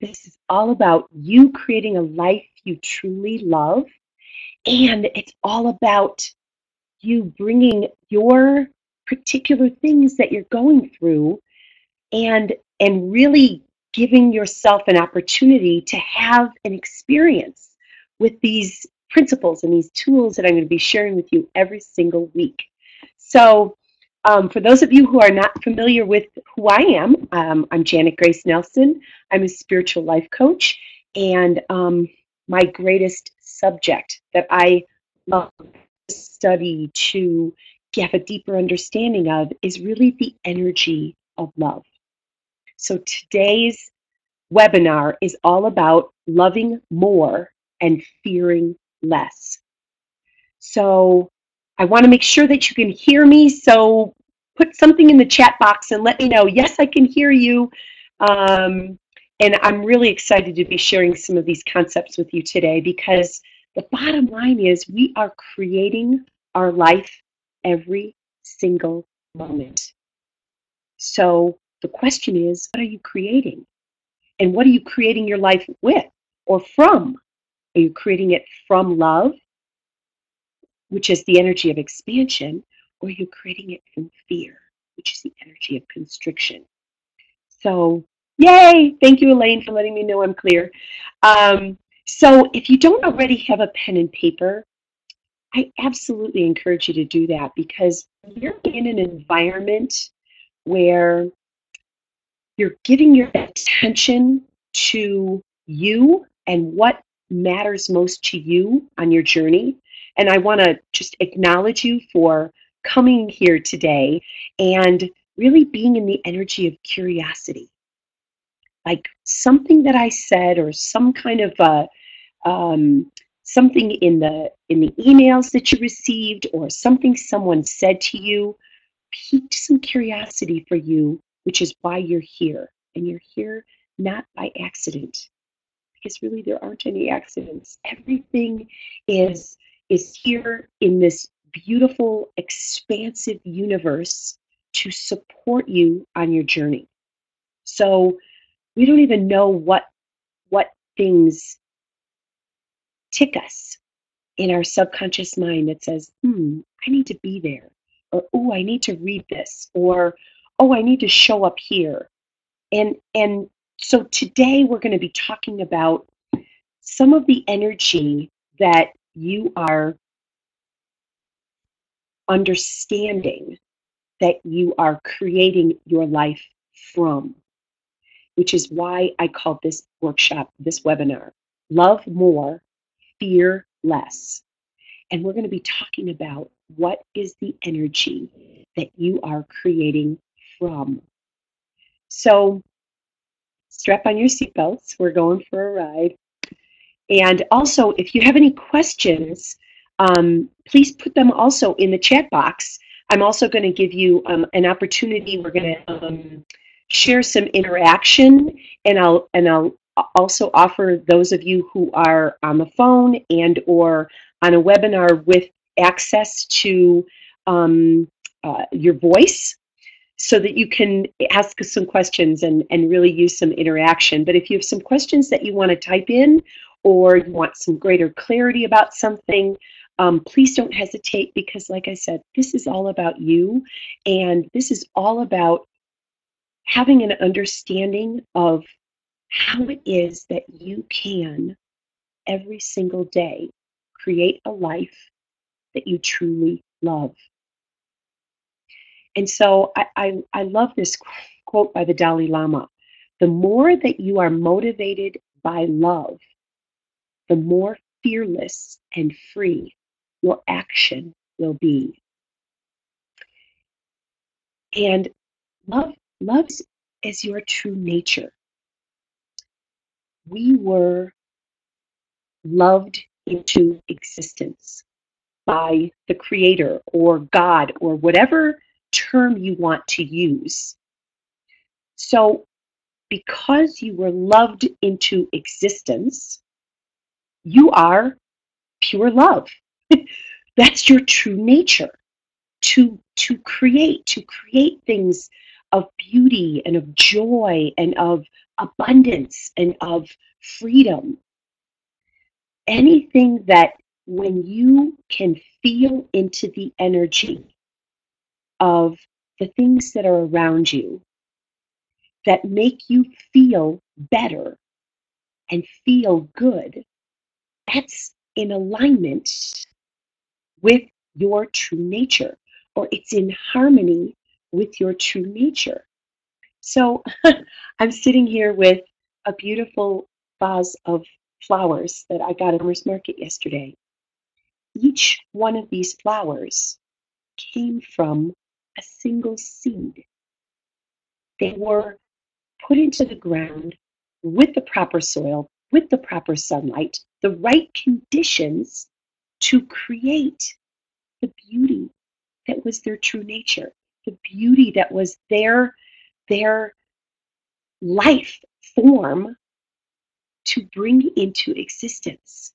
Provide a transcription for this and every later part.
This is all about you creating a life you truly love, and it's all about you bringing your particular things that you're going through and really giving yourself an opportunity to have an experience with these principles and these tools that I'm going to be sharing with you every single week. So, for those of you who are not familiar with who I am, I'm Janet Grace Nelson. I'm a spiritual life coach, and my greatest subject that I love to study to have a deeper understanding of is really the energy of love. So today's webinar is all about loving more and fearing less. So I want to make sure that you can hear me. So put something in the chat box and let me know, yes, I can hear you. And I'm really excited to be sharing some of these concepts with you today because the bottom line is we are creating our life every single moment. So the question is, what are you creating? And what are you creating your life with or from? Are you creating it from love, which is the energy of expansion, or are you creating it from fear, which is the energy of constriction? So, yay! Thank you, Elaine, for letting me know I'm clear. So if you don't already have a pen and paper, I absolutely encourage you to do that because you're in an environment where you're giving your attention to you and what matters most to you on your journey. And I want to just acknowledge you for coming here today and really being in the energy of curiosity. Like something that I said or some kind of something in the emails that you received or something someone said to you piqued some curiosity for you, which is why you're here. And you're here not by accident, because really there aren't any accidents. Everything is here in this beautiful, expansive universe to support you on your journey. So we don't even know what things tick us in our subconscious mind that says, I need to be there, or oh, I need to read this, or oh, I need to show up here. And so today we're going to be talking about some of the energy that you are understanding that you are creating your life from, which is why I called this workshop, this webinar, Love More, Fear Less. And we're going to be talking about what is the energy that you are creating from. So strap on your seatbelts. We're going for a ride. And also, if you have any questions, please put them also in the chat box. I'm also going to give you an opportunity. We're going to share some interaction, and I'll also offer those of you who are on the phone and or on a webinar with access to your voice, so that you can ask us some questions and really use some interaction. But if you have some questions that you want to type in or you want some greater clarity about something, please don't hesitate because, like I said, this is all about you, and this is all about having an understanding of how it is that you can, every single day, create a life that you truly love. And so I love this quote by the Dalai Lama. The more that you are motivated by love, the more fearless and free your action will be. And love is your true nature. We were loved into existence by the Creator or God or whatever term you want to use. So because you were loved into existence, you are pure love. That's your true nature, to create things of beauty and of joy and of abundance and of freedom. Anything that when you can feel into the energy of the things that are around you that make you feel better and feel good, that's in alignment with your true nature, or it's in harmony with your true nature. So I'm sitting here with a beautiful vase of flowers that I got at Farmers Market yesterday. Each one of these flowers came from a single seed. They were put into the ground with the proper soil, with the proper sunlight, the right conditions to create the beauty that was their true nature, the beauty that was their life form to bring into existence.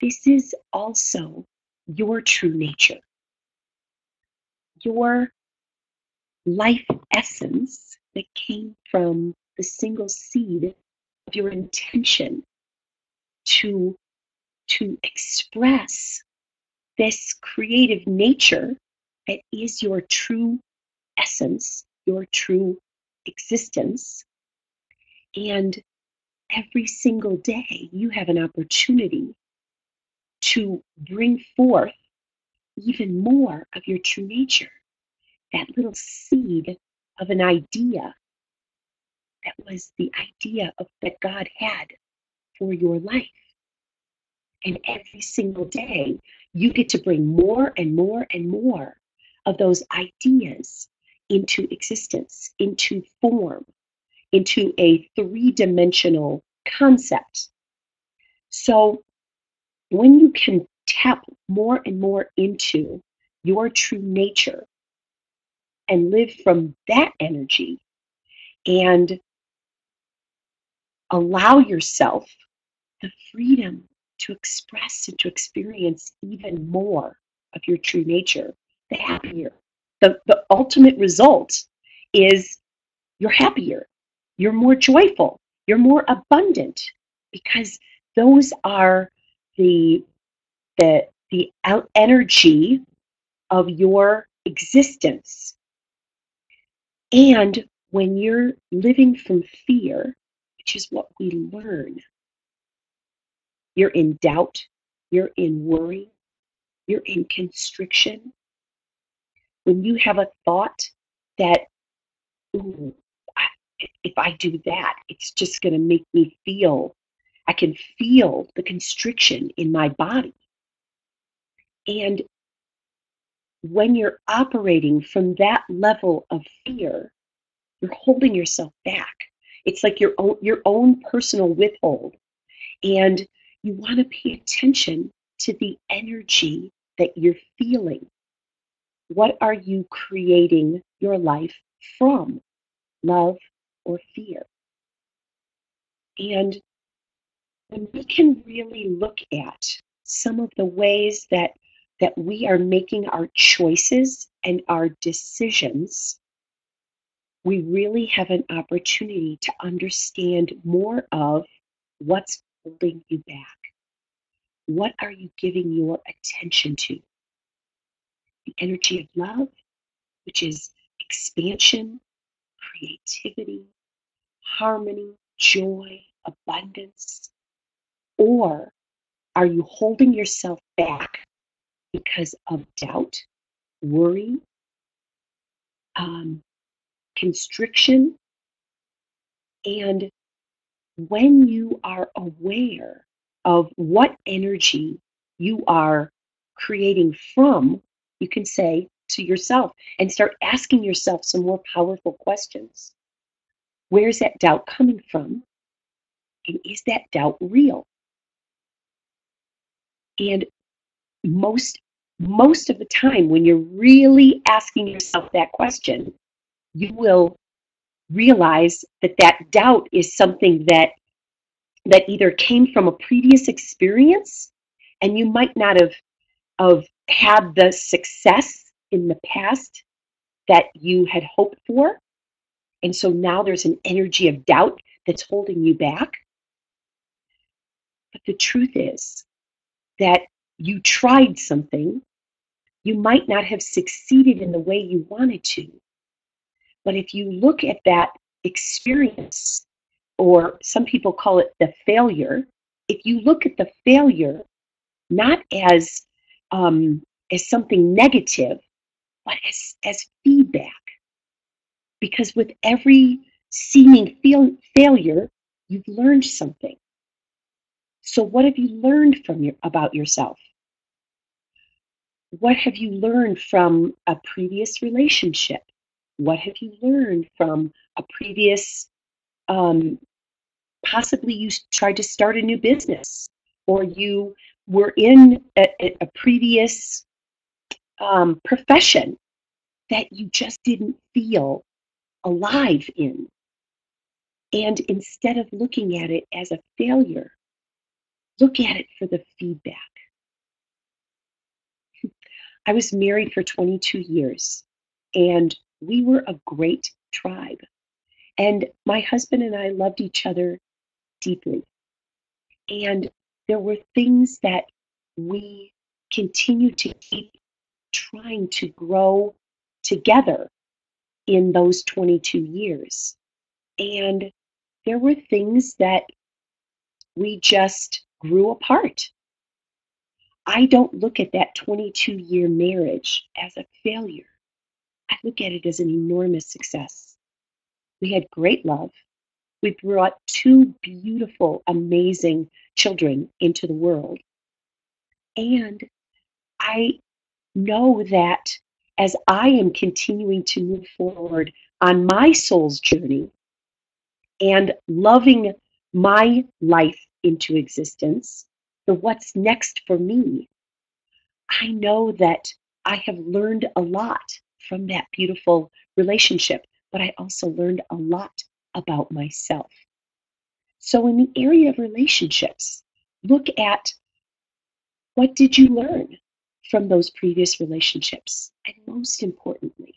This is also your true nature, your life essence that came from the single seed of your intention to express this creative nature that is your true essence, your true existence. And every single day you have an opportunity to bring forth even more of your true nature, that little seed of an idea that was the idea of that God had for your life. And every single day you get to bring more and more and more of those ideas into existence, into form, into a three-dimensional concept. So when you can tap more and more into your true nature and live from that energy and allow yourself the freedom to express and to experience even more of your true nature, the happier. The ultimate result is you're happier, you're more joyful, you're more abundant, because those are the the energy of your existence. And when you're living from fear, which is what we learn, you're in doubt, you're in worry, you're in constriction. When you have a thought that, ooh, if I do that, it's just going to make me feel, I can feel the constriction in my body. And when you're operating from that level of fear, you're holding yourself back. It's like your own personal withhold. And you want to pay attention to the energy that you're feeling. What are you creating your life from? Love or fear? And when we can really look at some of the ways that we are making our choices and our decisions, we really have an opportunity to understand more of what's holding you back. What are you giving your attention to? The energy of love, which is expansion, creativity, harmony, joy, abundance? Or are you holding yourself back because of doubt, worry, constriction? And when you are aware of what energy you are creating from, you can say to yourself and start asking yourself some more powerful questions. Where's that doubt coming from? And is that doubt real? And most of the time, when you're really asking yourself that question, you will realize that that doubt is something that either came from a previous experience, and you might not have had the success in the past that you had hoped for. And so now there's an energy of doubt that's holding you back. But the truth is that you tried something. You might not have succeeded in the way you wanted to. But if you look at that experience, or some people call it the failure, if you look at the failure not as something negative, but as feedback, because with every seeming failure, you've learned something. So what have you learned about yourself? What have you learned from a previous relationship? What have you learned from a previous, um, possibly you tried to start a new business, or you were in a previous profession that you just didn't feel alive in. And instead of looking at it as a failure, look at it for the feedback. I was married for 22 years, and we were a great tribe. And my husband and I loved each other deeply. And there were things that we continued to keep trying to grow together in those 22 years. And there were things that we just grew apart. I don't look at that 22-year marriage as a failure. I look at it as an enormous success. We had great love. We brought two beautiful, amazing children into the world. And I know that as I am continuing to move forward on my soul's journey and loving my life into existence, the what's next for me, I know that I have learned a lot from that beautiful relationship, but I also learned a lot about myself. So, in the area of relationships, look at what did you learn from those previous relationships? And most importantly,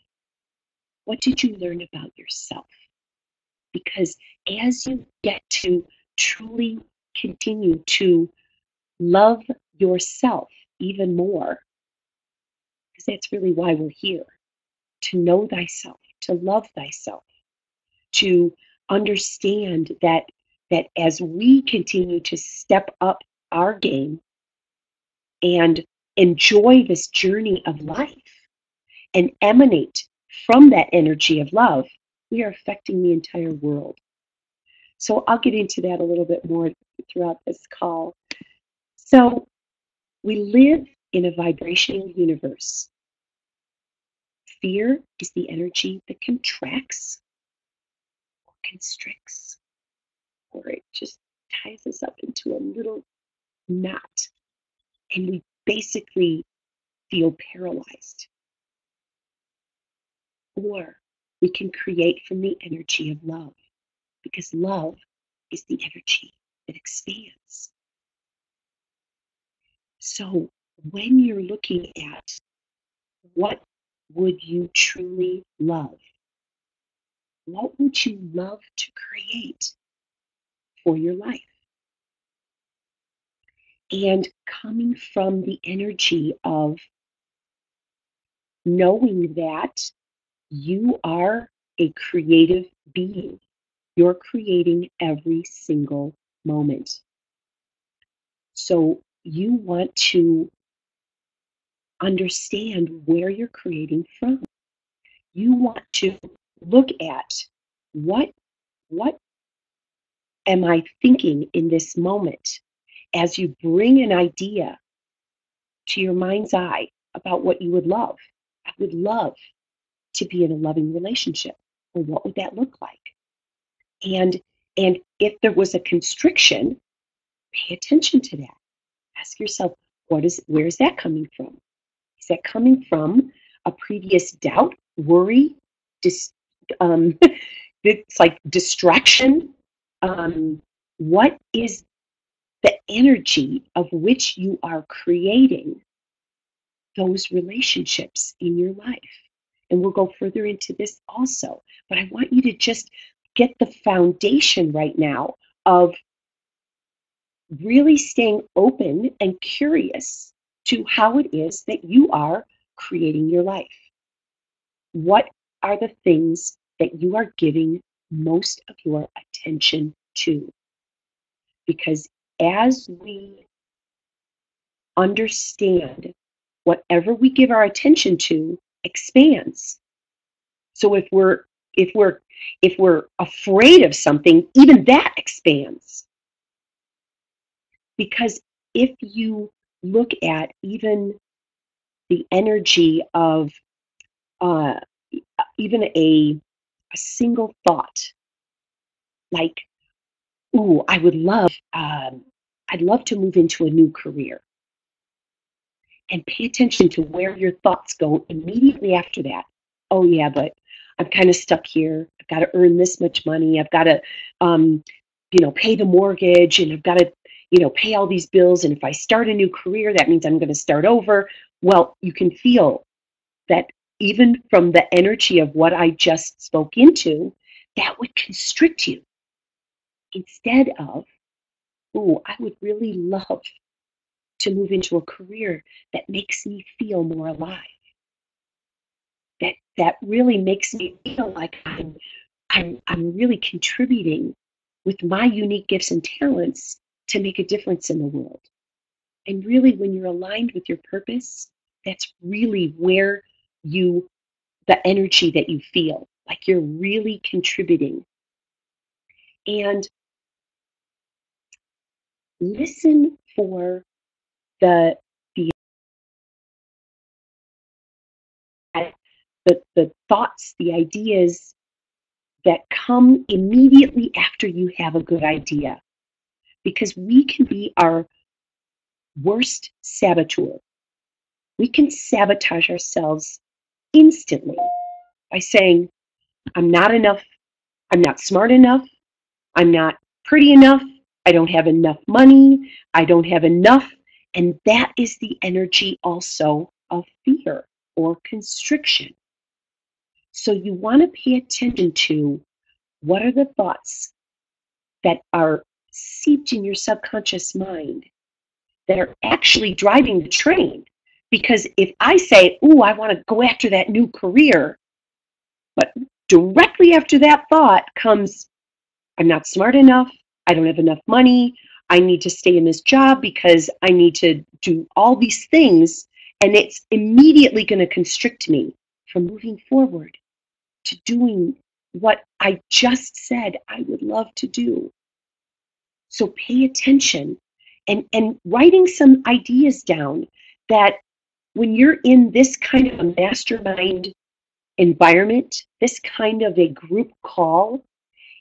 what did you learn about yourself? Because as you get to truly continue to love yourself even more, because that's really why we're here, to know thyself, to love thyself, to understand that as we continue to step up our game and enjoy this journey of life and emanate from that energy of love, we are affecting the entire world. So I'll get into that a little bit more throughout this call. So we live in a vibrational universe. Fear is the energy that contracts or constricts, or it just ties us up into a little knot, and we basically feel paralyzed. Or we can create from the energy of love, because love is the energy that expands. So when you're looking at what would you truly love, what would you love to create for your life? And coming from the energy of knowing that you are a creative being. You're creating every single moment. So you want to understand where you're creating from. You want to look at what what am I thinking in this moment as you bring an idea to your mind's eye about what you would love. I would love to be in a loving relationship. Well, what would that look like? And and if there was a constriction, pay attention to that. Ask yourself, where is that coming from? Is that coming from a previous doubt, worry, um, it's like distraction? What is the energy of which you are creating those relationships in your life? And we'll go further into this also. But I want you to just get the foundation right now of really staying open and curious to how it is that you are creating your life. What are the things that you are giving most of your attention to? Because as we understand, whatever we give our attention to expands. So if we're if we're afraid of something, even that expands. Because if you look at even the energy of uh, even a single thought, like, ooh, I'd love to move into a new career. And pay attention to where your thoughts go immediately after that. Oh yeah, but I'm kind of stuck here. I've got to earn this much money. I've got to, um, pay the mortgage, and I've got to, pay all these bills. And if I start a new career, that means I'm going to start over. Well, you can feel that even from the energy of what I just spoke into, that would constrict you instead of, oh, I would really love to move into a career that makes me feel more alive. That really makes me feel like I'm really contributing with my unique gifts and talents to make a difference in the world. And really, when you're aligned with your purpose, that's really where the energy that you feel like you're really contributing. And listen for the the the thoughts, the ideas that come immediately after you have a good idea, because we can be our worst saboteur. We can sabotage ourselves instantly by saying, I'm not enough, I'm not smart enough, I'm not pretty enough, I don't have enough money, I don't have enough. And that is the energy also of fear or constriction. So you want to pay attention to what are the thoughts that are seeped in your subconscious mind that are actually driving the train. Because if I say, ooh, I want to go after that new career, but directly after that thought comes, I'm not smart enough, I don't have enough money, I need to stay in this job because I need to do all these things, and it's immediately going to constrict me from moving forward to doing what I just said I would love to do. So pay attention and writing some ideas down that when you're in this kind of a mastermind environment, this kind of a group call,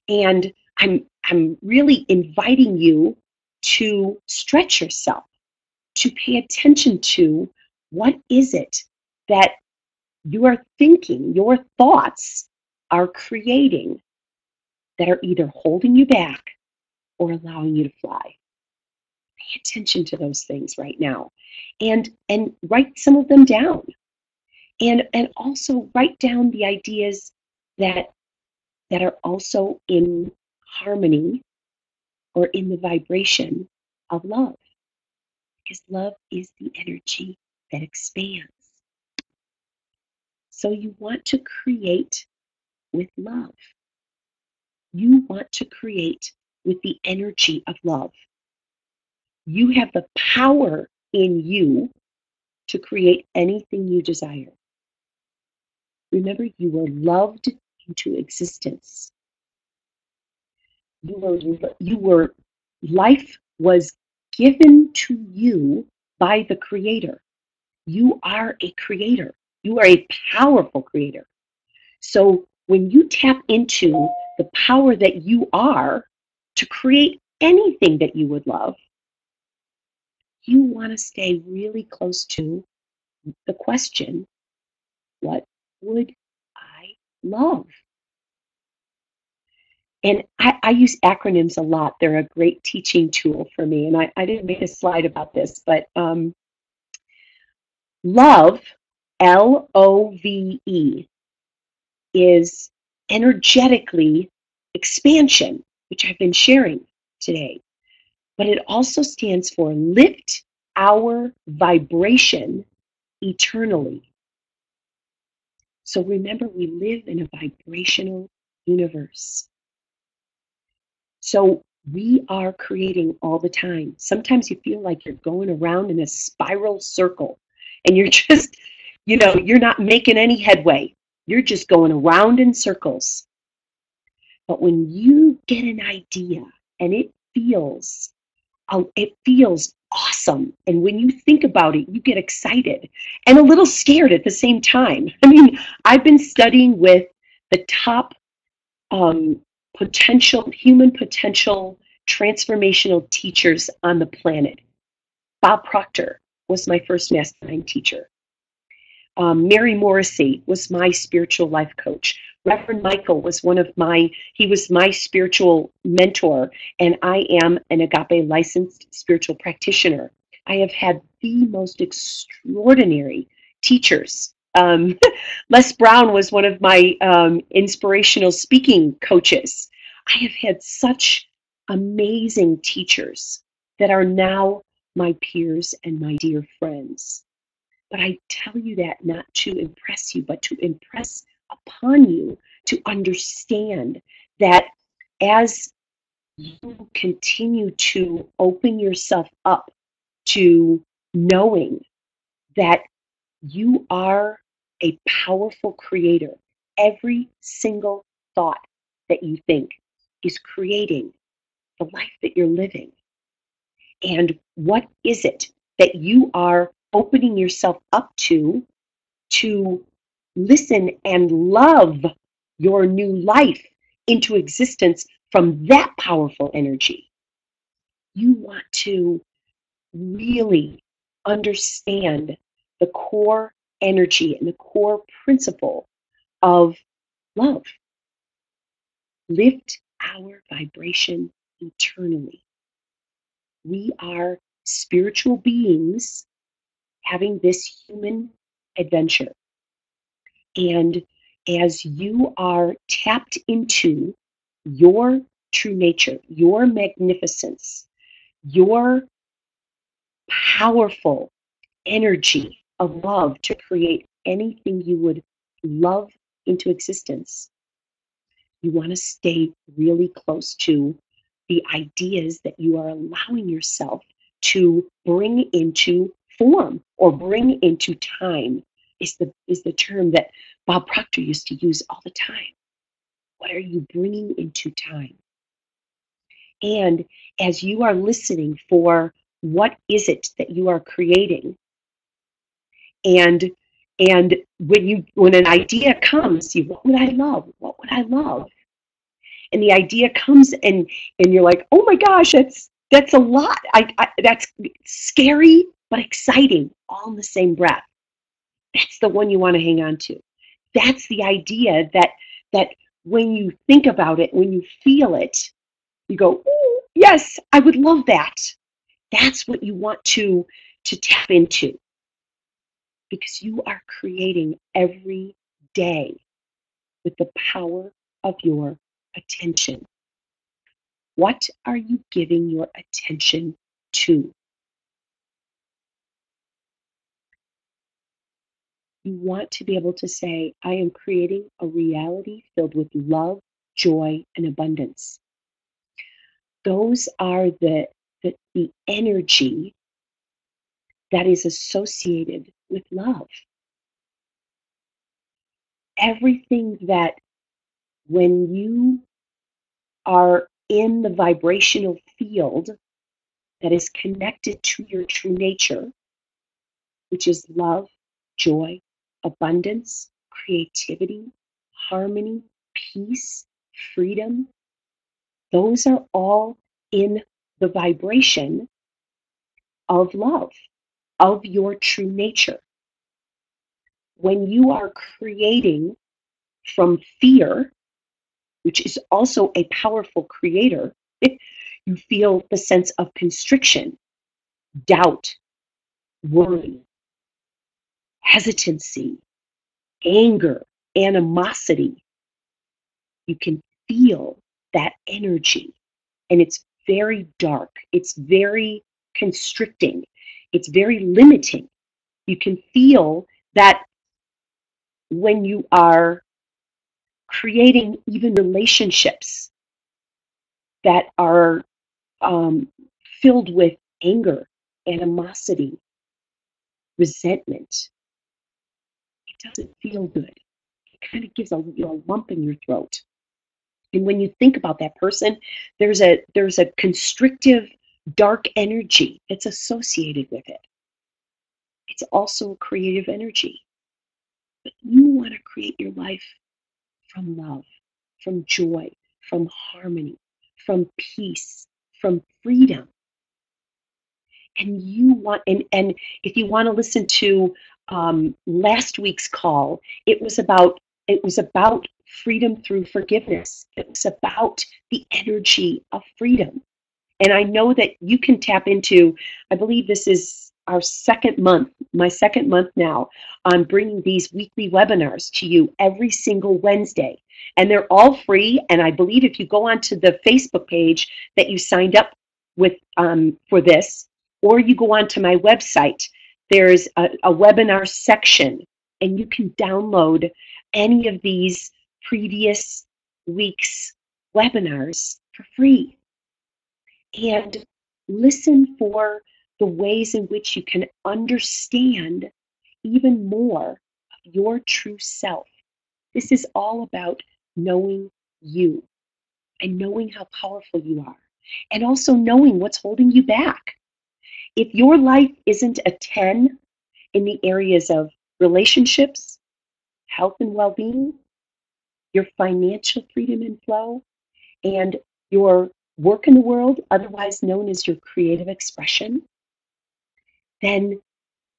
and I'm really inviting you to stretch yourself, to pay attention to what is it that you are thinking, your thoughts are creating that are either holding you back or allowing you to fly. Pay attention to those things right now, and write some of them down, and also write down the ideas that are also in harmony or in the vibration of love, because love is the energy that expands. So you want to create with love. You want to create with the energy of love. You have the power in you to create anything you desire. Remember, you were loved into existence. Life was given to you by the Creator. You are a creator. You are a powerful creator. So when you tap into the power that you are to create anything that you would love, you want to stay really close to the question, what would I love? And I use acronyms a lot. They're a great teaching tool for me. And I didn't make a slide about this, but love, LOVE, is energetically expansion, which I've been sharing today. But it also stands for lift our vibration eternally. So remember, we live in a vibrational universe. So we are creating all the time. Sometimes you feel like you're going around in a spiral circle and you're just, you're not making any headway. You're just going around in circles. But when you get an idea and it feels awesome. And when you think about it, you get excited and a little scared at the same time. I mean, I've been studying with the top human potential transformational teachers on the planet. Bob Proctor was my first mastermind teacher. Mary Morrissey was my spiritual life coach. Reverend Michael was he was my spiritual mentor, and I am an Agape licensed spiritual practitioner. I have had the most extraordinary teachers. Les Brown was one of my inspirational speaking coaches. I have had such amazing teachers that are now my peers and my dear friends. But I tell you that not to impress you, but to impress upon you to understand that as you continue to open yourself up to knowing that you are a powerful creator, every single thought that you think is creating the life that you're living. And what is it that you are opening yourself up to listen and love your new life into existence from that powerful energy? You want to really understand the core energy and the core principle of love. Lift our vibration eternally. We are spiritual beings having this human adventure. And as you are tapped into your true nature, your magnificence, your powerful energy of love to create anything you would love into existence, you want to stay really close to the ideas that you are allowing yourself to bring into form or bring into time is the term that Bob Proctor used to use all the time. What are you bringing into time? And as you are listening for what is it that you are creating, and when an idea comes, what would I love? What would I love? And the idea comes, and you're like, oh my gosh, that's a lot. That's scary but exciting, all in the same breath. That's the one you want to hang on to. That's the idea that when you think about it, when you feel it, you go, ooh, yes, I would love that. That's what you want to tap into, because you are creating every day with the power of your attention. What are you giving your attention to? You want to be able to say, I am creating a reality filled with love, joy, and abundance. Those are the energy that is associated with love. Everything that, when you are in the vibrational field that is connected to your true nature, which is love, joy, abundance, creativity, harmony, peace, freedom, those are all in the vibration of love, of your true nature. When you are creating from fear, which is also a powerful creator, you feel the sense of constriction, doubt, worry, hesitancy, anger, animosity. You can feel that energy. And it's very dark. It's very constricting. It's very limiting. You can feel that when you are creating even relationships that are um, filled with anger, animosity, resentment, it doesn't feel good. It kind of gives a lump in your throat. And when you think about that person, there's a constrictive, dark energy that's associated with it. It's also a creative energy. But you want to create your life from love, from joy, from harmony, from peace, from freedom. And you want, and if you want to listen to last week's call, it was about freedom through forgiveness. It was about the energy of freedom. And I know that you can tap into, I believe this is our second month, my second month now, on bringing these weekly webinars to you every single Wednesday. And they're all free. And I believe if you go onto the Facebook page that you signed up with for this, or you go onto my website, there's a webinar section, and you can download any of these previous week's webinars for free. And listen for the ways in which you can understand even more of your true self. This is all about knowing you and knowing how powerful you are, and also knowing what's holding you back. If your life isn't a 10 in the areas of relationships, health and well-being, your financial freedom and flow, and your work in the world, otherwise known as your creative expression, then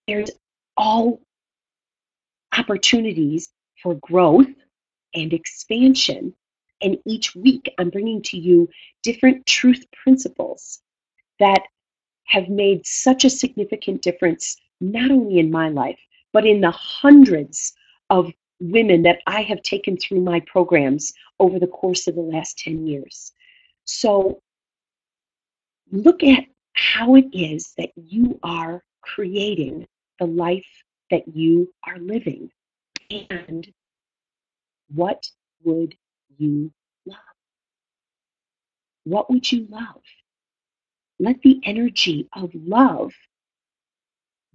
there's all opportunities for growth and expansion. And each week, I'm bringing to you different truth principles that have made such a significant difference, not only in my life, but in the hundreds of women that I have taken through my programs over the course of the last 10 years. So look at how it is that you are creating the life that you are living. And what would you love? What would you love? Let the energy of love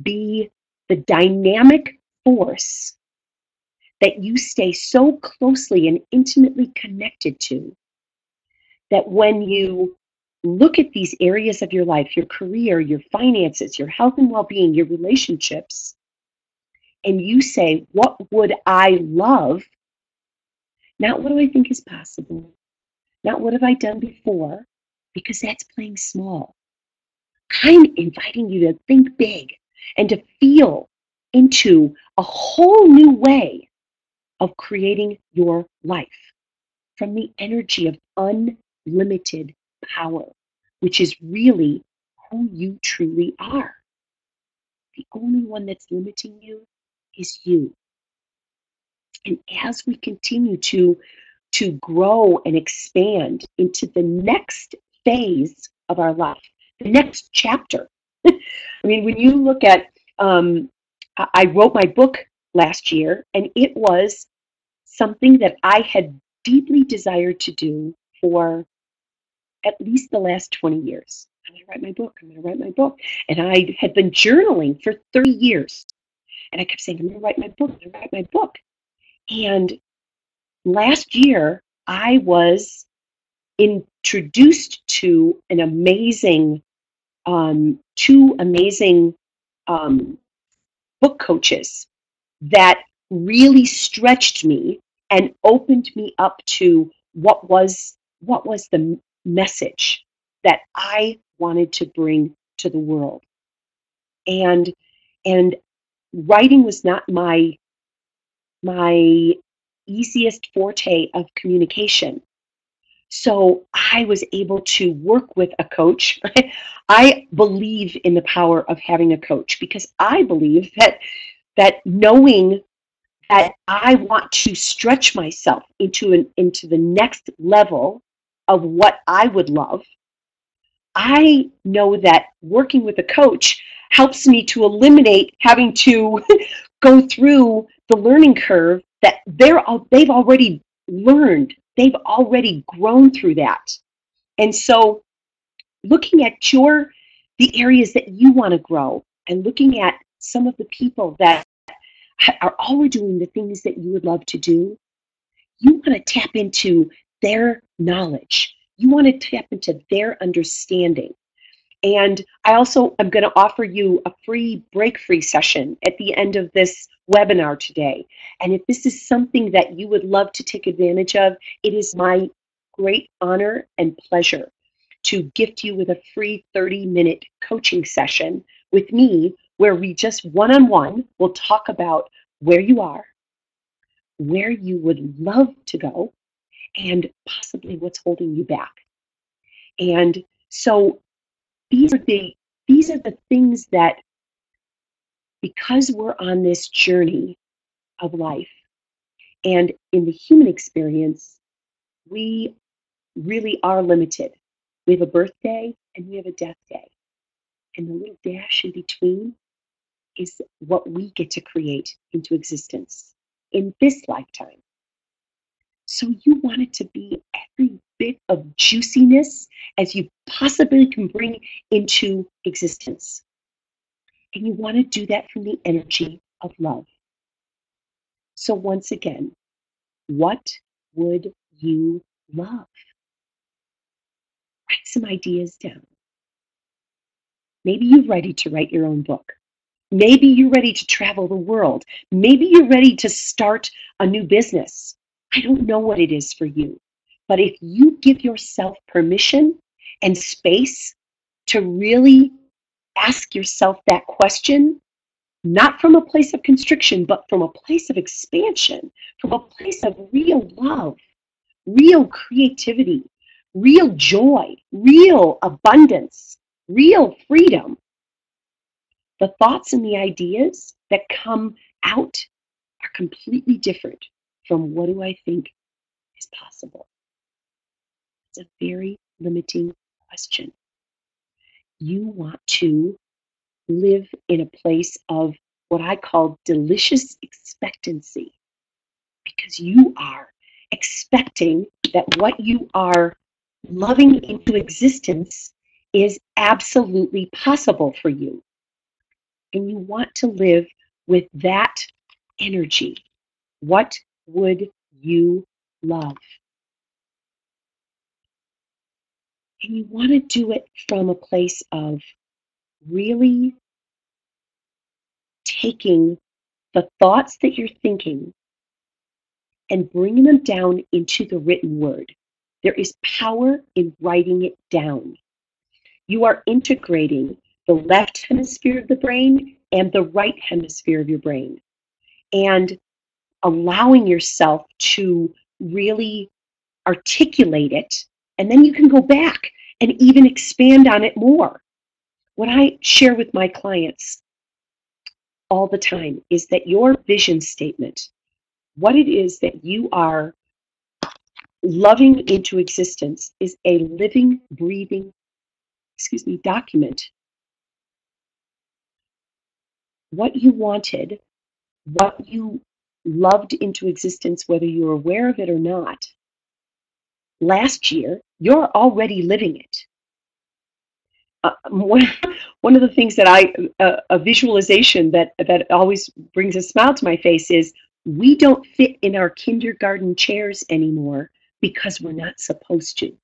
be the dynamic force that you stay so closely and intimately connected to, that when you look at these areas of your life, your career, your finances, your health and well-being, your relationships, and you say, what would I love? Not what do I think is possible? Not what have I done before? Because that's playing small. I'm inviting you to think big and to feel into a whole new way of creating your life from the energy of unlimited power, which is really who you truly are. The only one that's limiting you is you. And as we continue to grow and expand into the next phase of our life, the next chapter. I mean, when you look at, I wrote my book last year, and it was something that I had deeply desired to do for at least the last 20 years. I'm going to write my book. I'm going to write my book. And I had been journaling for 30 years. And I kept saying, I'm going to write my book. I'm going to write my book. And last year, I was introduced to an amazing, two amazing book coaches that really stretched me and opened me up to what was the message that I wanted to bring to the world. And writing was not my easiest forte of communication. So I was able to work with a coach. I believe in the power of having a coach, because I believe that knowing that I want to stretch myself into the next level of what I would love, I know that working with a coach helps me to eliminate having to go through the learning curve that they've already learned. They've already grown through that. And so looking at the areas that you want to grow and looking at some of the people that are already doing the things that you would love to do, you want to tap into their knowledge. You want to tap into their understanding. And I also am going to offer you a free break-free session at the end of this webinar today. And if this is something that you would love to take advantage of, it is my great honor and pleasure to gift you with a free 30-minute coaching session with me where we just one-on-one will talk about where you are, where you would love to go, and possibly what's holding you back. And so these are the things that, because we're on this journey of life and in the human experience, we really are limited. We have a birthday and we have a death day. And the little dash in between is what we get to create into existence in this lifetime. So you want it to be every bit of juiciness as you possibly can bring into existence. And you want to do that from the energy of love. So once again, what would you love? Write some ideas down. Maybe you're ready to write your own book. Maybe you're ready to travel the world. Maybe you're ready to start a new business. I don't know what it is for you. But if you give yourself permission and space to really ask yourself that question, not from a place of constriction, but from a place of expansion, from a place of real love, real creativity, real joy, real abundance, real freedom, the thoughts and the ideas that come out are completely different from what do I think is possible. It's a very limiting question. You want to live in a place of what I call delicious expectancy, because you are expecting that what you are loving into existence is absolutely possible for you. And you want to live with that energy. What would you love? And you want to do it from a place of really taking the thoughts that you're thinking and bringing them down into the written word. There is power in writing it down. You are integrating the left hemisphere of the brain and the right hemisphere of your brain, and allowing yourself to really articulate it, and then you can go back and even expand on it more. What I share with my clients all the time is that your vision statement, what it is that you are loving into existence, is a living, breathing, document. What you wanted, what you loved into existence, whether you're aware of it or not, last year, you're already living it. One of the things that a visualization that always brings a smile to my face is, we don't fit in our kindergarten chairs anymore because we're not supposed to.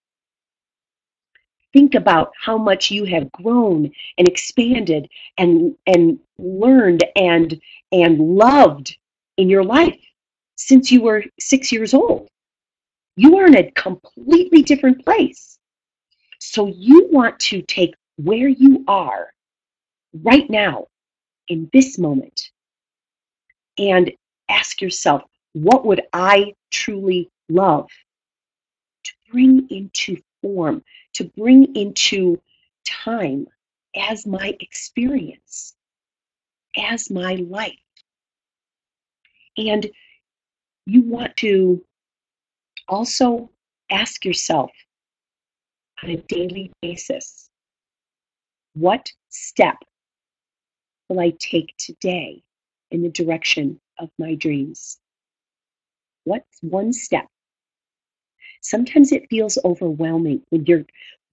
Think about how much you have grown and expanded and learned and loved in your life since you were 6 years old. You are in a completely different place. So you want to take where you are right now in this moment and ask yourself, what would I truly love to bring into form, to bring into time as my experience, as my life? And you want to also ask yourself, on a daily basis. What step will I take today in the direction of my dreams? What's one step? Sometimes it feels overwhelming when you're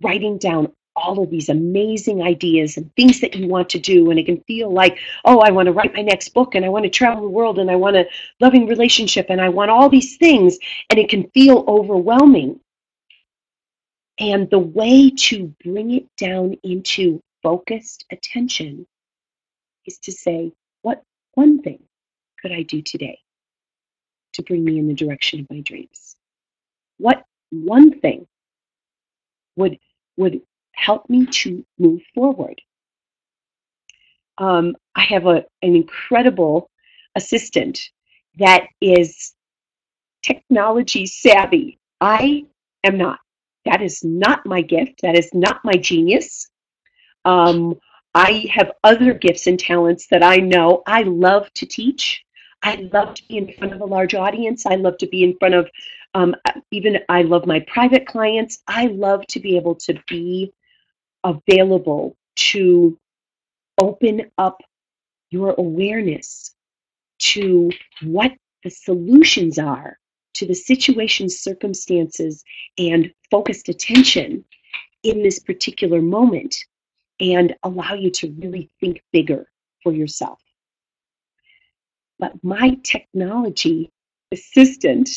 writing down all of these amazing ideas and things that you want to do, and it can feel like, oh, I want to write my next book, and I want to travel the world, and I want a loving relationship, and I want all these things, and it can feel overwhelming. And the way to bring it down into focused attention is to say, what one thing could I do today to bring me in the direction of my dreams? What one thing would help me to move forward? I have an incredible assistant that is technology savvy. I am not. That is not my gift. That is not my genius. Um, I have other gifts and talents that I know. I love to teach. I love to be in front of a large audience. I love to be in front of even I love my private clients. I love to be able to be available to open up your awareness to what the solutions are to the situations, circumstances, and focused attention in this particular moment, and allow you to really think bigger for yourself. But my technology assistant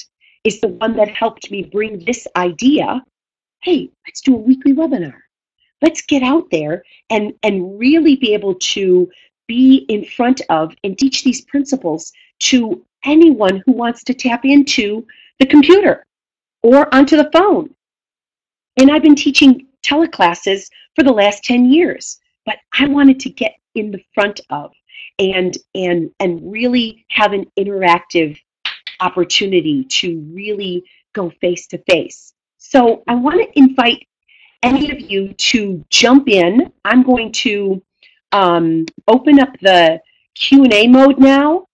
is the one that helped me bring this idea. Hey, let's do a weekly webinar. Let's get out there and really be able to be in front of and teach these principles to anyone who wants to tap into the computer or onto the phone. And I've been teaching teleclasses for the last 10 years, but I wanted to get in the front of and really have an interactive opportunity to really go face to face. So I want to invite any of you to jump in. I'm going to open up the Q&A mode now,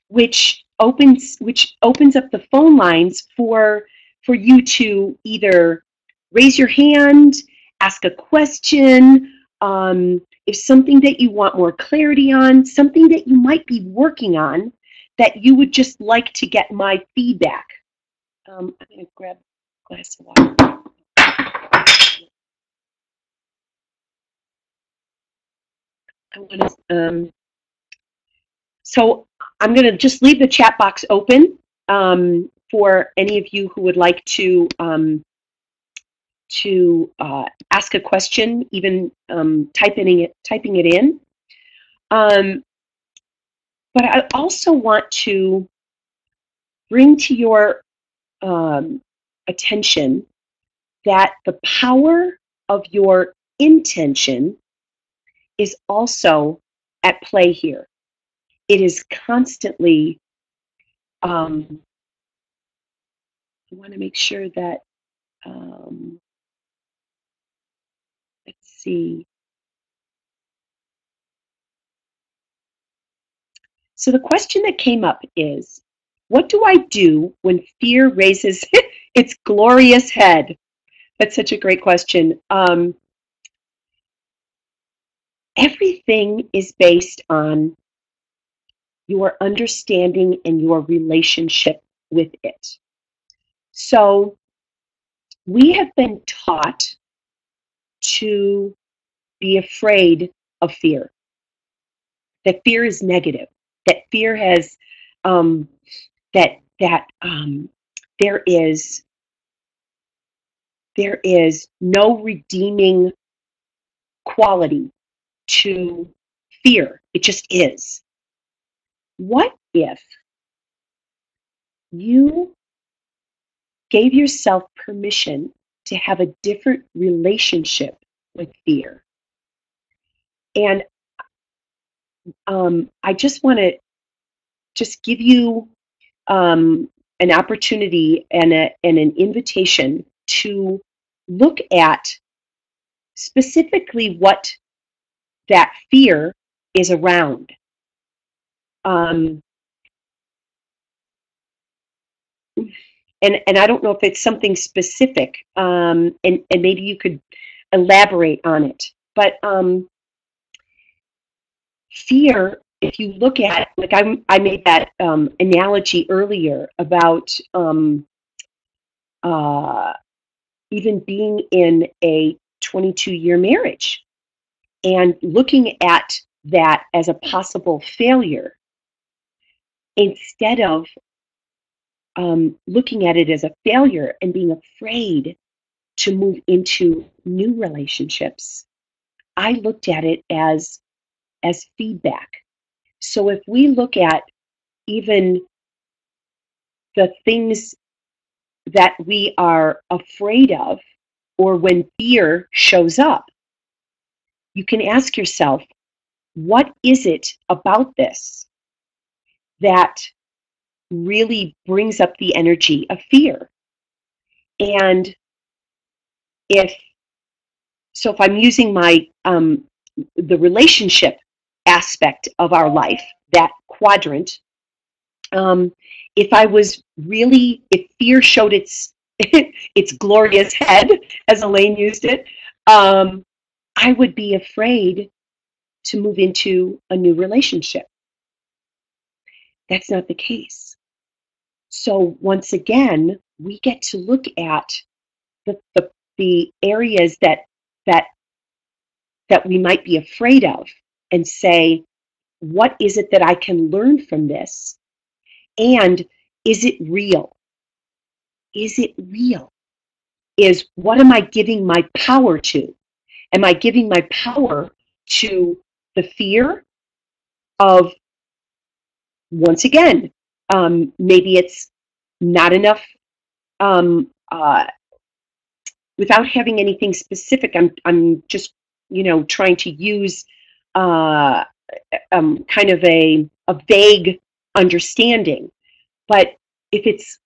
which opens up the phone lines for you to either raise your hand, ask a question, if something that you want more clarity on, something that you might be working on that you would just like to get my feedback. I'm going to grab a glass of water. So I'm going to just leave the chat box open for any of you who would like to ask a question, even typing it in. But I also want to bring to your attention that the power of your intention is also at play here. It is constantly, I want to make sure that, let's see. So the question that came up is, what do I do when fear raises its glorious head? That's such a great question. Everything is based on your understanding and your relationship with it. So we have been taught to be afraid of fear, that fear is negative, that fear has, there is no redeeming quality to fear. It just is. What if you gave yourself permission to have a different relationship with fear? And I just want to just give you an opportunity and an invitation to look at specifically what that fear is around. and I don't know if it's something specific, and maybe you could elaborate on it. But fear, if you look at, like I made that analogy earlier about uh, even being in a 22-year marriage and looking at that as a possible failure instead of looking at it as a failure and being afraid to move into new relationships. I looked at it as feedback. So if we look at even the things that we are afraid of, or when fear shows up, you can ask yourself, what is it about this that really brings up the energy of fear? And if if I'm using my the relationship aspect of our life, that quadrant, if I was really, if fear showed its its glorious head, as Elaine used it, I would be afraid to move into a new relationship. That's not the case. So once again, we get to look at the areas that that we might be afraid of and say, what is it that I can learn from this? And is it real? Is it real? Is what am I giving my power to? Am I giving my power to the fear of, once again, maybe it's not enough, um, uh, without having anything specific, I'm just, trying to use uh, kind of a vague understanding. But if it's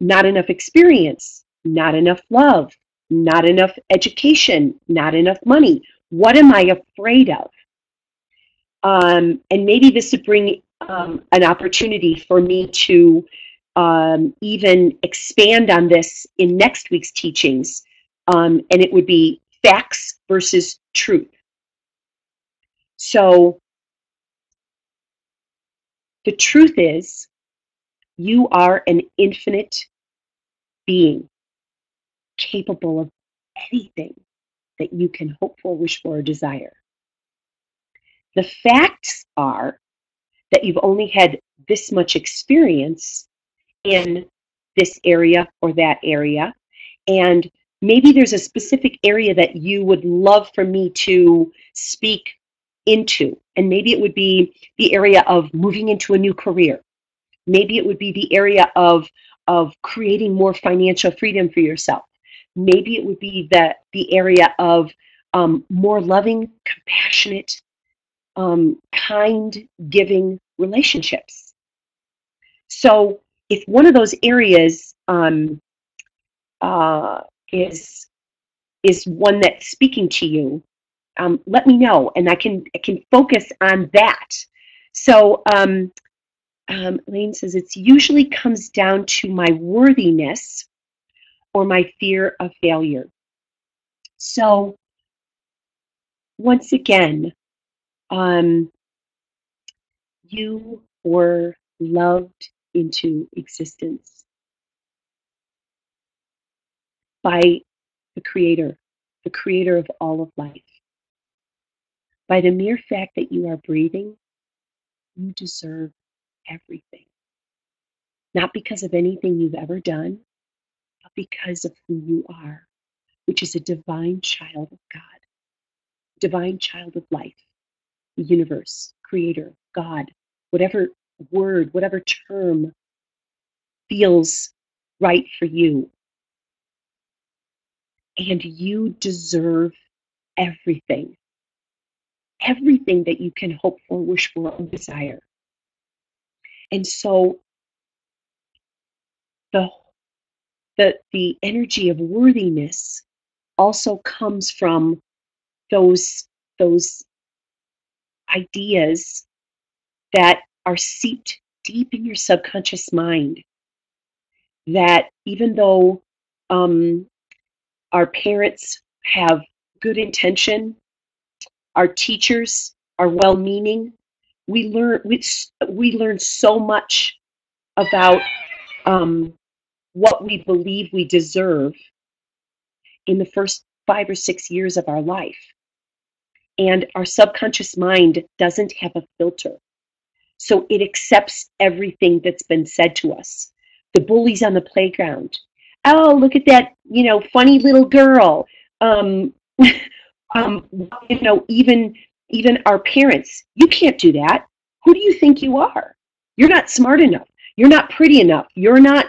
not enough experience, not enough love, not enough education, not enough money, what am I afraid of? And maybe this would bring an opportunity for me to even expand on this in next week's teachings, and it would be facts versus truth. So the truth is, you are an infinite being capable of anything that you can hope for, wish for, or desire. The facts are that you've only had this much experience in this area or that area, and maybe there's a specific area that you would love for me to speak into, and maybe it would be the area of moving into a new career. Maybe it would be the area of creating more financial freedom for yourself. Maybe it would be the area of more loving, compassionate, kind, giving relationships. So if one of those areas uh, is one that's speaking to you, let me know, and I can focus on that. So Elaine says it's usually comes down to my worthiness or my fear of failure. So once again, you were loved into existence by the creator of all of life. By the mere fact that you are breathing, you deserve everything. Not because of anything you've ever done, but because of who you are, which is a divine child of God, divine child of life, the universe, creator, God, whatever word, whatever term feels right for you. And you deserve everything, everything that you can hope for, wish for, or desire. And so the the energy of worthiness also comes from those those ideas that are seeped deep in your subconscious mind that even though um, our parents have good intention, our teachers are well-meaning, we learn so much about um, what we believe we deserve in the first 5 or 6 years of our life. And our subconscious mind doesn't have a filter. So it accepts everything that's been said to us. The bullies on the playground. Oh, look at that, funny little girl. Um, um, even our parents. You can't do that. Who do you think you are? You're not smart enough. You're not pretty enough. You're not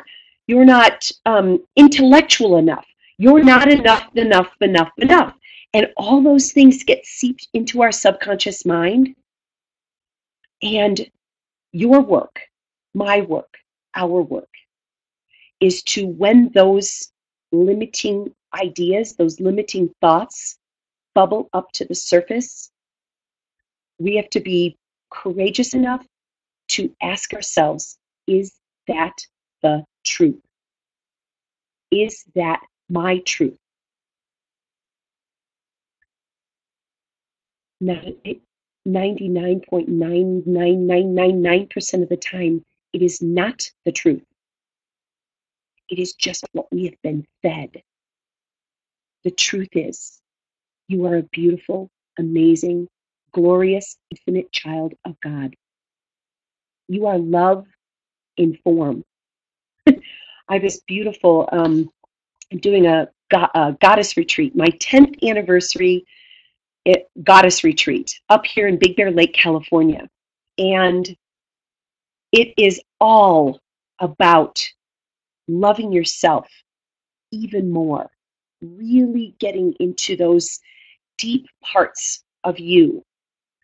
intellectual enough. You're not enough. And all those things get seeped into our subconscious mind. And your work, my work, our work is to, when those limiting ideas, those limiting thoughts bubble up to the surface, we have to be courageous enough to ask ourselves, is that the truth? Is that my truth? Not 99.99999% of the time, it is not the truth. It is just what we have been fed. The truth is, you are a beautiful, amazing, glorious, infinite child of God. You are love in form. I have this beautiful, I'm doing a goddess retreat, my 10th anniversary goddess retreat up here in Big Bear Lake, California. And it is all about loving yourself even more, really getting into those deep parts of you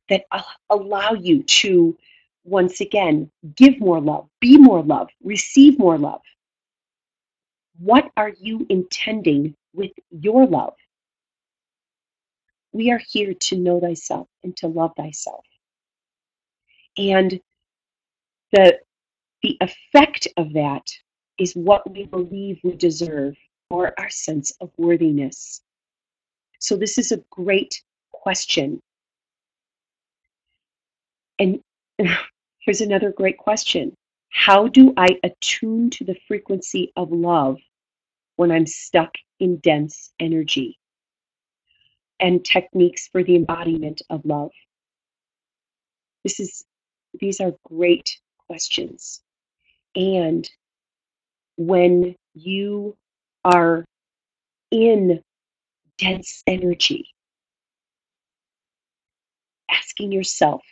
that allow you to, once again, give more love, be more love, receive more love. What are you intending with your love? We are here to know thyself and to love thyself. And the the effect of that is what we believe we deserve, or our sense of worthiness. So this is a great question. And here's another great question. How do I attune to the frequency of love when I'm stuck in dense energy? And techniques for the embodiment of love. These are great questions. And when you are in dense energy, asking yourself,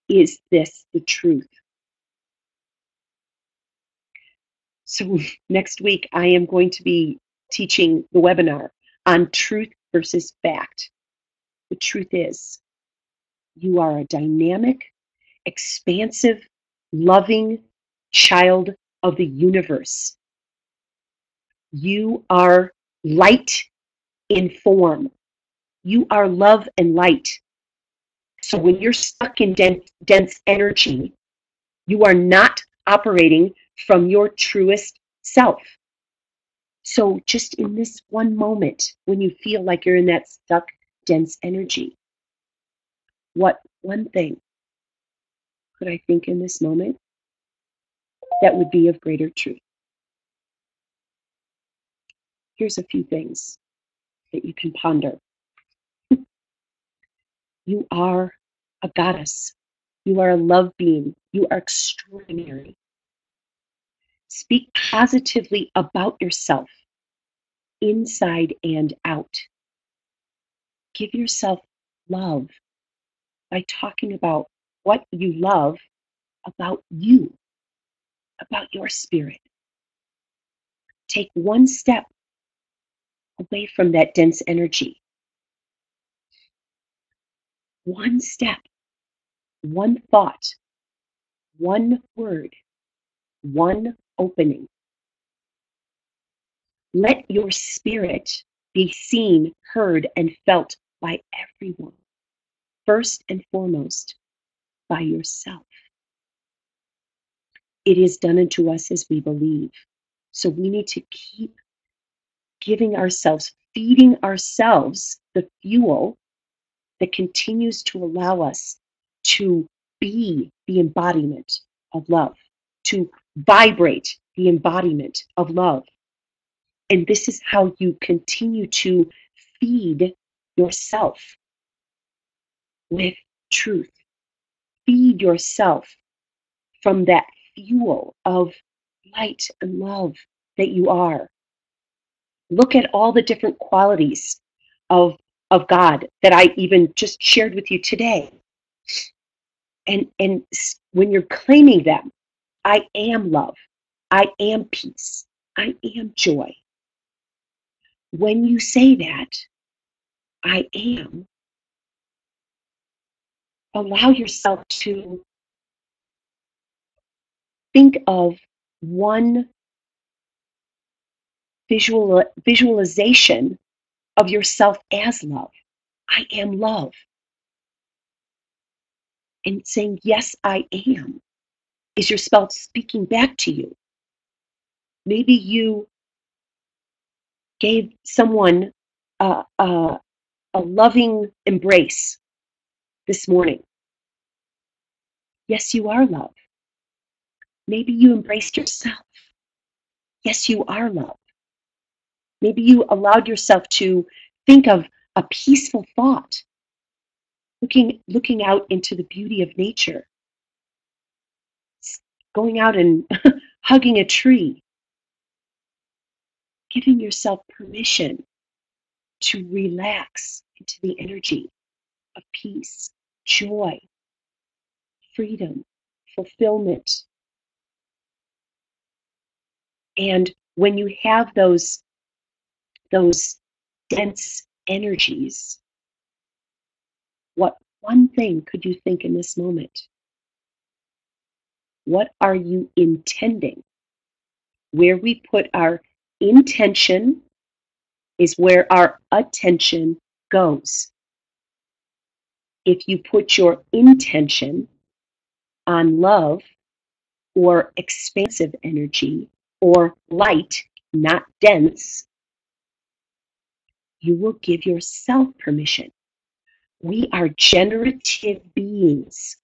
is this the truth? So next week, I am going to be teaching the webinar on truth versus fact. The truth is, you are a dynamic, expansive, loving child of the universe. You are light in form. You are love and light. So when you're stuck in dense energy, you are not operating from your truest self. So just in this one moment, when you feel like you're in that stuck, dense energy, what one thing could I think in this moment that would be of greater truth? Here's a few things that you can ponder. You are a goddess. You are a love being. You are extraordinary. Speak positively about yourself, inside and out. Give yourself love by talking about what you love about you, about your spirit. Take one step away from that dense energy. One step, one thought, one word, one opening. Let your spirit be seen, heard, and felt by everyone. First and foremost, by yourself. It is done unto us as we believe. So we need to keep giving ourselves, feeding ourselves the fuel that continues to allow us to be the embodiment of love, to vibrate the embodiment of love. And this is how you continue to feed yourself with truth. Feed yourself from that fuel of light and love that you are. Look at all the different qualities of, of God that I even just shared with you today. And when you're claiming them, I am love, I am peace, I am joy. When you say that, I am, allow yourself to think of one visualization of yourself as love. I am love. And saying, yes, I am, is yourself speaking back to you. Maybe you gave someone a loving embrace this morning. Yes, you are love. Maybe you embraced yourself. Yes, you are love. Maybe you allowed yourself to think of a peaceful thought, looking out into the beauty of nature, going out and hugging a tree, giving yourself permission to relax into the energy of peace, joy, freedom, fulfillment. And when you have those dense energies, what one thing could you think in this moment? What are you intending? Where we put our intention is where our attention goes. If you put your intention on love or expansive energy or light, not dense, you will give yourself permission. We are generative beings.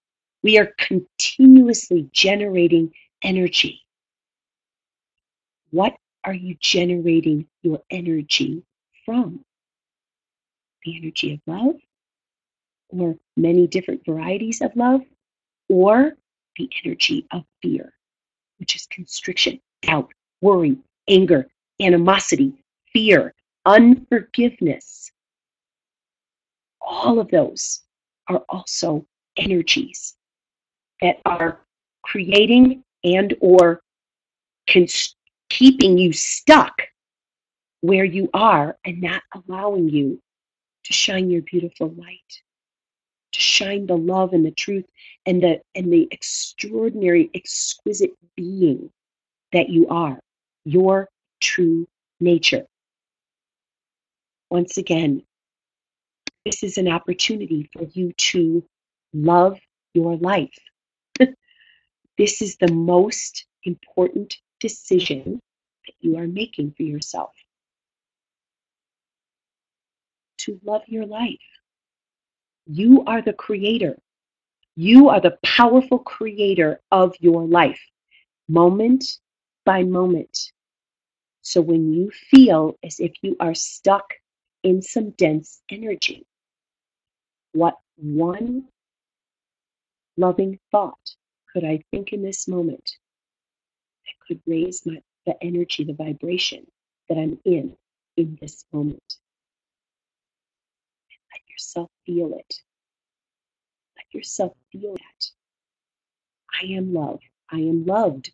We are continuously generating energy. What are you generating your energy from? The energy of love, or many different varieties of love, or the energy of fear, which is constriction, doubt, worry, anger, animosity, fear, unforgiveness. All of those are also energies that are creating and or keeping you stuck where you are and not allowing you to shine your beautiful light, to shine the love and the truth and the extraordinary, exquisite being that you are, your true nature. Once again, this is an opportunity for you to love your life. This is the most important decision that you are making for yourself. To love your life. You are the creator. You are the powerful creator of your life, moment by moment. So when you feel as if you are stuck in some dense energy, what one loving thought could I think in this moment that could raise the energy, the vibration that I'm in this moment? Let yourself feel it. Let yourself feel that. I am love. I am loved.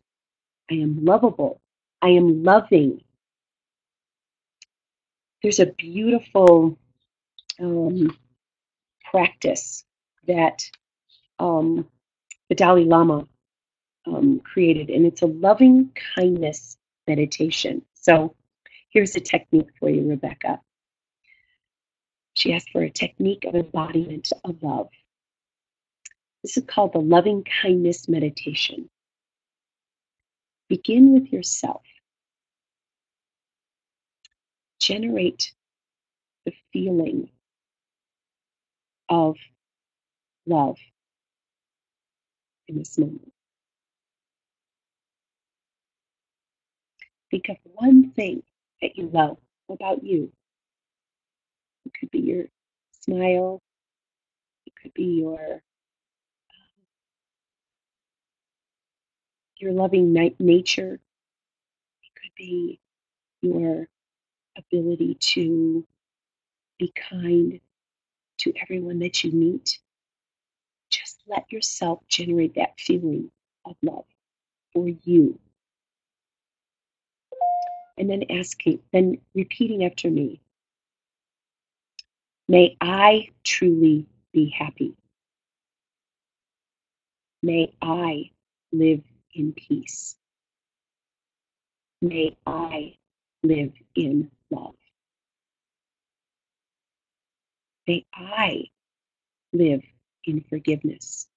I am lovable. I am loving. There's a beautiful practice that the Dalai Lama created, and it's a loving kindness meditation. So here's a technique for you, Rebecca. She asked for a technique of embodiment of love. This is called the loving kindness meditation. Begin with yourself. generate the feeling of love in this moment. Think of one thing that you love about you. It could be your smile, it could be your loving nature, it could be your ability to be kind to everyone that you meet. Just let yourself generate that feeling of love for you. And then repeating after me. May I truly be happy. May I live in peace. May I live in love. May I live in forgiveness.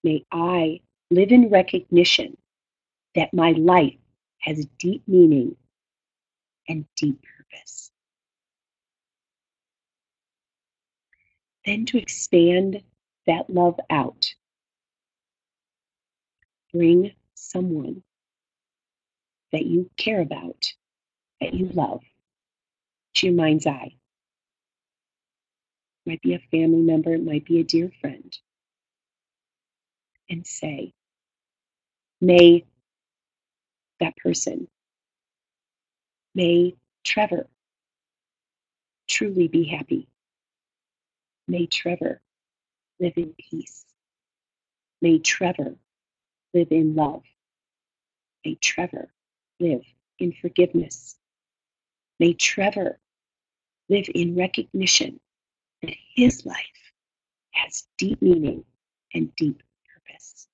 May I live in recognition that my life has deep meaning and deep purpose. Then to expand that love out, bring someone that you care about, that you love, to your mind's eye. It might be a family member, it might be a dear friend. And say, may that person, may Trevor truly be happy. May Trevor live in peace. May Trevor live in love. May Trevor live in forgiveness. May Trevor live in recognition that his life has deep meaning and deep purpose.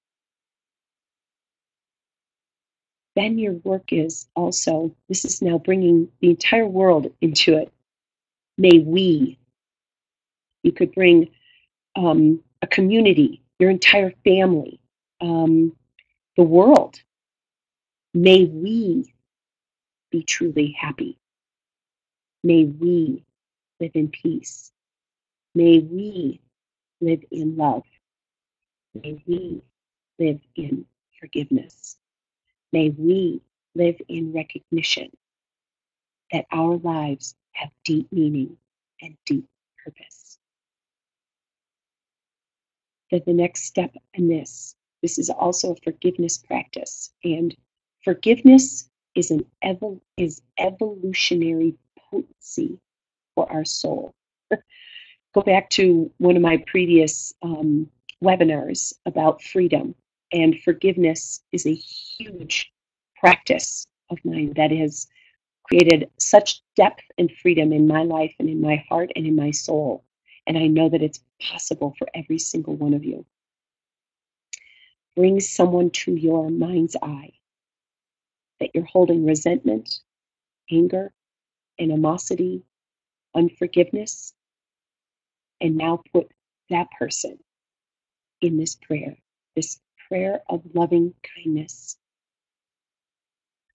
Then your work is also, this is now bringing the entire world into it. May we, you could bring a community, your entire family, the world. May we be truly happy. May we live in peace. May we live in love. May we live in forgiveness. May we live in recognition that our lives have deep meaning and deep purpose. Then the next step in this is also a forgiveness practice. And forgiveness is evolutionary potency for our soul. Go back to one of my previous webinars about freedom, and forgiveness is a huge practice of mine that has created such depth and freedom in my life and in my heart and in my soul. And I know that it's possible for every single one of you. Bring someone to your mind's eye that you're holding resentment, anger, animosity, unforgiveness, and now put that person in this prayer of loving kindness.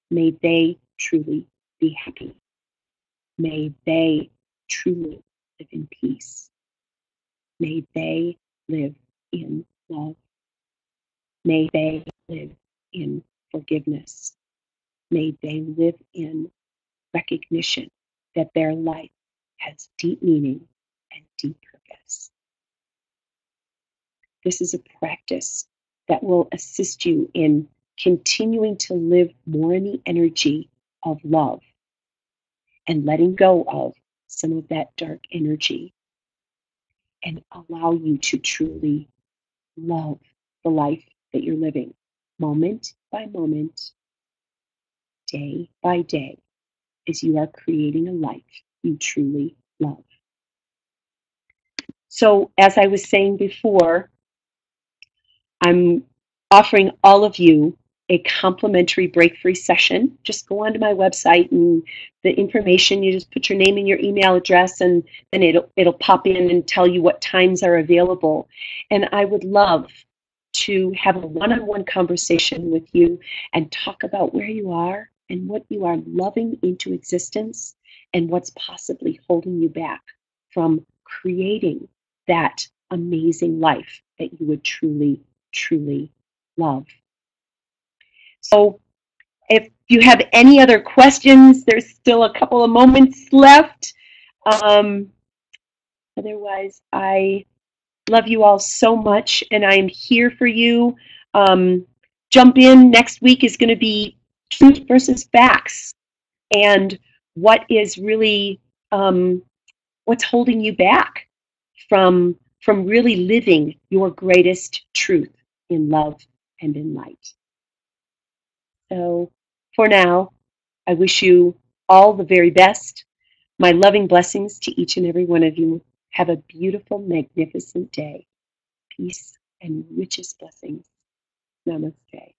May they truly be happy. May they truly live in peace. May they live in love. May they live in forgiveness. May they live in recognition that their life has deep meaning and deep purpose. This is a practice that will assist you in continuing to live more in the energy of love and letting go of some of that dark energy, and allow you to truly love the life that you're living, moment by moment, day by day, as you are creating a life you truly love. So, as I was saying before, I'm offering all of you a complimentary break-free session. Just go onto my website, and the information, you just put your name and your email address, and then it'll pop in and tell you what times are available. And I would love to have a one-on-one conversation with you and talk about where you are and what you are loving into existence and what's possibly holding you back from creating that amazing life that you would truly, truly love. So, if you have any other questions, there's still a couple of moments left. Um, Otherwise, I love you all so much, and I am here for you. Um, jump in. Next week is going to be truth versus facts, and what is really what's holding you back from really living your greatest truth in love and in light. So, for now, I wish you all the very best. My loving blessings to each and every one of you. Have a beautiful, magnificent day. Peace and richest blessings. Namaste.